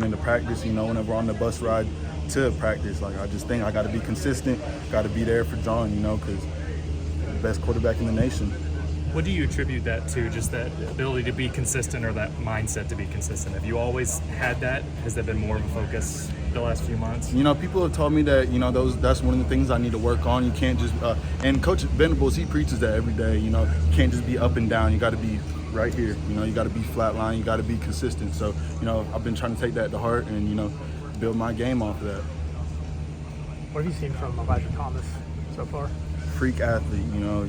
into practice, whenever on the bus ride to practice, like I just think I got to be consistent, got to be there for John, because the best quarterback in the nation. What do you attribute that to, just that ability to be consistent or that mindset to be consistent? Have you always had that? Has that been more of a focus the last few months? People have told me that, that's one of the things I need to work on. You can't just, and Coach Venables, he preaches that every day, you can't just be up and down. You got to be right here, you got to be flat line, you got to be consistent. So, I've been trying to take that to heart and, build my game off of that. What have you seen from Elijah Thomas so far? Freak athlete,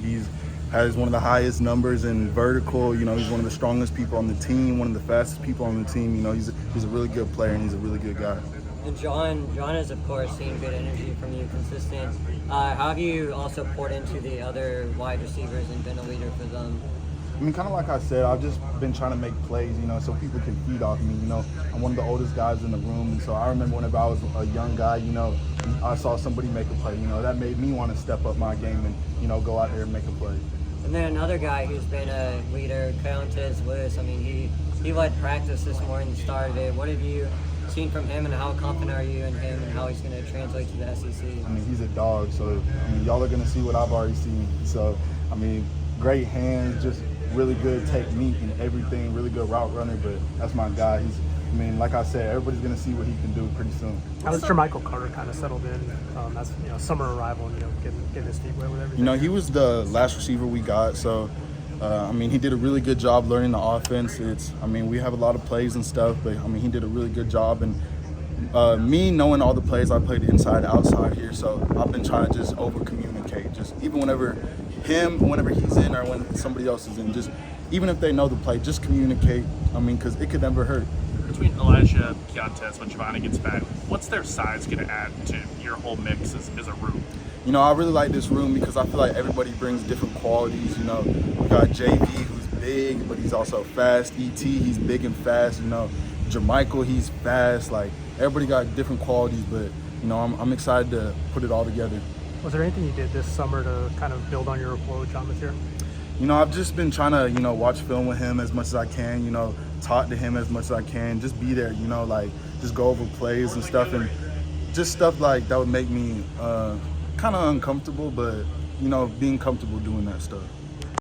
he's has one of the highest numbers in vertical. He's one of the strongest people on the team, one of the fastest people on the team. He's a really good player and he's a really good guy. And John has of course seen good energy from you, consistent. How have you also poured into the other wide receivers and been a leader for them? Kind of like I said, I've just been trying to make plays, so people can feed off me. I'm one of the oldest guys in the room, and so I remember whenever I was a young guy, I saw somebody make a play. That made me want to step up my game and, go out there and make a play. And then another guy who's been a leader, Countess Lewis. He led practice this morning, started it. What have you seen from him, and how confident are you in him and how he's going to translate to the SEC? He's a dog, so y'all are going to see what I've already seen. So, great hands, just really good technique and everything, really good route runner, but that's my guy. Like I said, everybody's going to see what he can do pretty soon. How has Jermichael Carter kind of settled in as summer arrival and getting his feet wet with everything? He was the last receiver we got, so he did a really good job learning the offense. We have a lot of plays and stuff, but he did a really good job. And me knowing all the plays, I played inside, outside here, so I've been trying to just over communicate. Just even whenever he's in or when somebody else is in, just even if they know the play, just communicate. Because it could never hurt. Between Elijah, Keontae, when Giovanni gets back, what's their size going to add to your whole mix as a room? I really like this room because I feel like everybody brings different qualities. We got JV, who's big, but he's also fast. ET, he's big and fast. Jermichael, he's fast. Like, everybody got different qualities, but, I'm excited to put it all together. Was there anything you did this summer to kind of build on your rapport with John this year? I've just been trying to, watch film with him as much as I can, talk to him as much as I can, just be there, just go over plays and stuff, and just stuff like that would make me kind of uncomfortable, but, being comfortable doing that stuff.